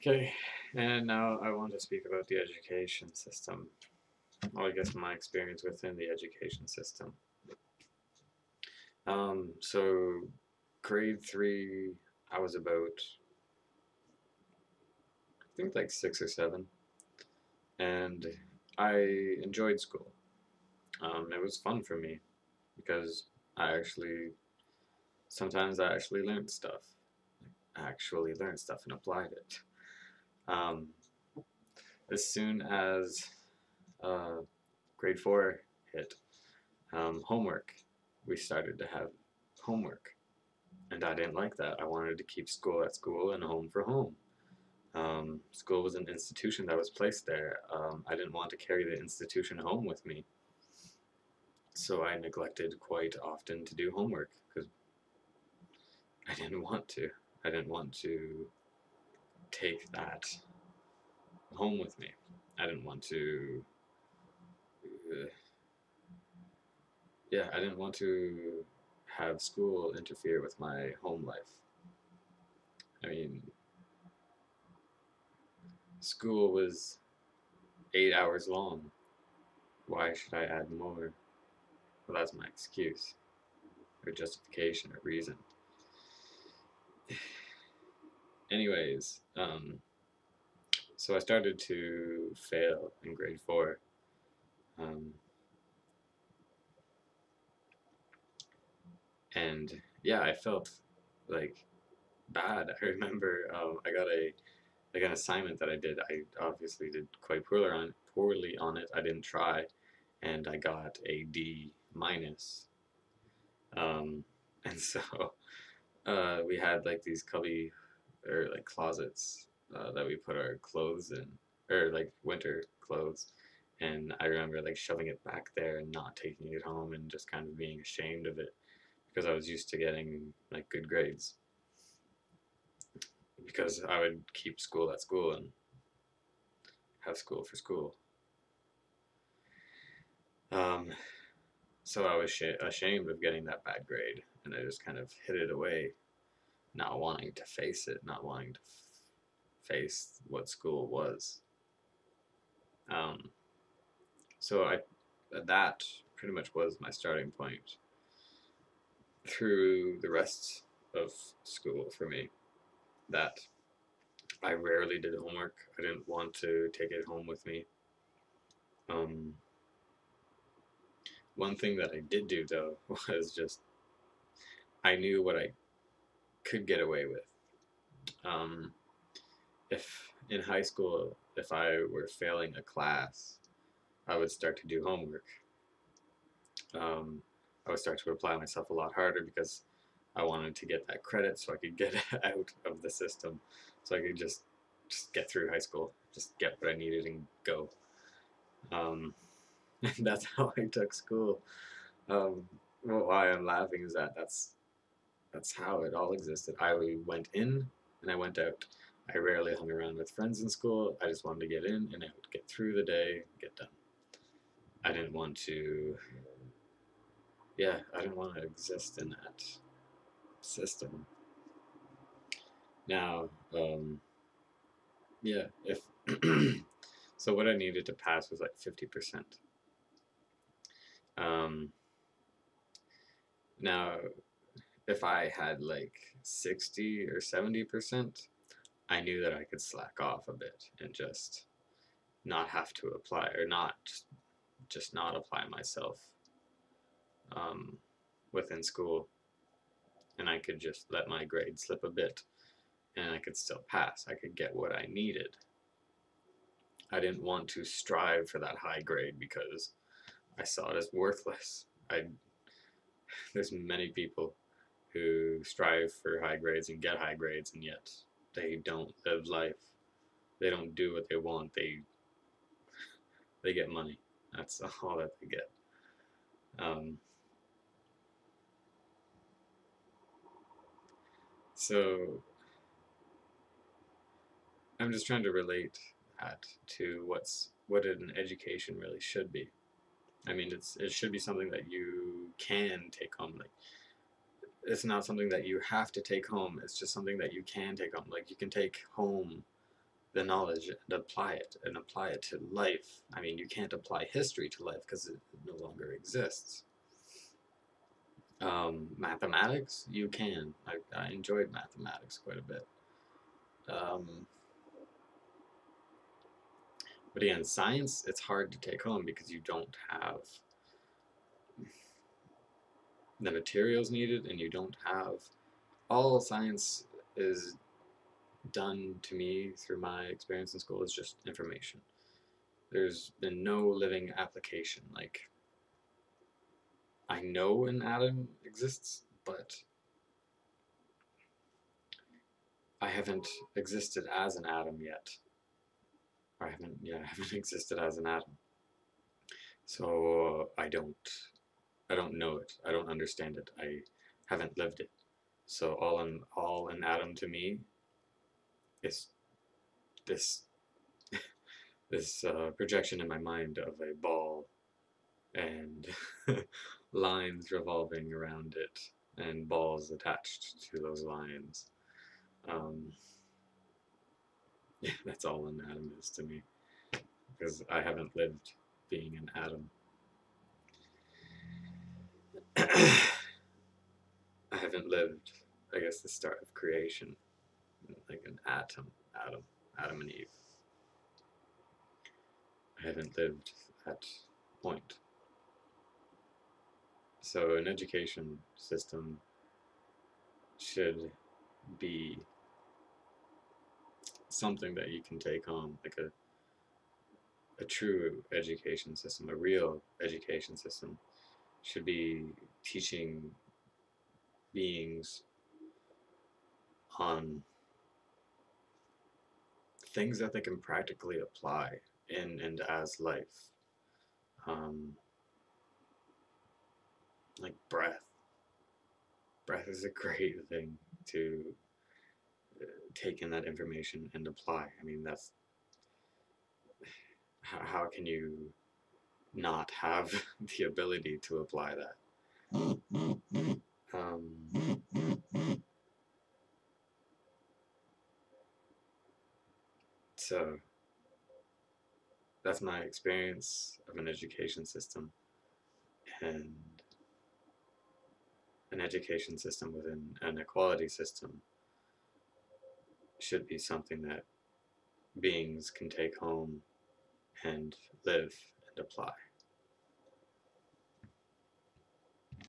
Okay, and now I want to speak about the education system. Well, I guess my experience within the education system. So grade three, I was about, I think like 6 or 7, and I enjoyed school. It was fun for me because I actually, sometimes I actually learned stuff. I actually learned stuff and applied it. Um, as soon as uh, grade 4 hit, homework. We started to have homework, and I didn't like that. I wanted to keep school at school and home for home. School was an institution that was placed there. I didn't want to carry the institution home with me, so I neglected quite often to do homework because I didn't want to. I didn't want to take that home with me. I didn't want to. Uh, yeah, I didn't want to have school interfere with my home life. I mean, school was 8 hours long. Why should I add more? Well, that's my excuse, or justification, or reason. Anyways, so I started to fail in grade 4. Um, and yeah, I felt like bad. I remember like an assignment that I did. I obviously did quite poorly on it. I didn't try, and I got a D minus. Um, and so we had like these cubby or like closets that we put our clothes in, or like winter clothes. And I remember like shoving it back there and not taking it home and just kind of being ashamed of it because I was used to getting like good grades because I would keep school at school and have school for school. Um, so I was ashamed of getting that bad grade, and I just kind of hid it away, not wanting to face it, not wanting to face what school was. Um, so I that pretty much was my starting point through the rest of school for me. That I rarely did homework. I didn't want to take it home with me. Um, one thing that I did do though was just I knew what I could get away with. Um, if in high school, if I were failing a class, I would start to do homework. um, I would start to apply myself a lot harder because I wanted to get that credit so I could get out of the system, so I could just get through high school, just get what I needed and go. Um, and that's how I took school. Well, why I'm laughing is that that's how it all existed. I went in and I went out. I rarely hung around with friends in school. I just wanted to get in and out, get through the day, get done. I didn't want to, yeah, I didn't want to exist in that system. Now, yeah, if so, what I needed to pass was like 50%. Um, now, if I had like 60 or 70%, I knew that I could slack off a bit and just not have to apply or not just not apply myself um, within school, and I could just let my grade slip a bit, and I could still pass. I could get what I needed. I didn't want to strive for that high grade because I saw it as worthless. I There's many people who strive for high grades and get high grades, and yet they don't live life. They don't do what they want. They get money. That's all that they get. Um, so I'm just trying to relate that to what an education really should be. I mean, it should be something that you can take home. Like it's not something that you have to take home. It's just something that you can take home. Like you can take home the knowledge and apply it to life. I mean, you can't apply history to life because it no longer exists. Mathematics, you can. I enjoyed mathematics quite a bit. Um, but again, science, it's hard to take home because you don't have the materials needed, and you don't have all science is done to me through my experience in school is just information. There's been no living application. Like, I know an atom exists, but I haven't existed as an atom yet. Or I haven't existed as an atom. So I don't know it. I don't understand it. I haven't lived it. So all an atom to me is this this projection in my mind of a ball and lines revolving around it and balls attached to those lines. Um, yeah, that's all an atom is to me because I haven't lived being an atom. I haven't lived, I guess, the start of creation, like an Adam and Eve. I haven't lived that point. So an education system should be something that you can take home, like a true education system, a real education system should be teaching beings on things that they can practically apply in and as life. Um, like breath. Breath is a great thing to take in that information and apply. I mean, that's how can you not have the ability to apply that? Um, so that's my experience of an education system, and an education system within an equality system should be something that beings can take home and live and apply.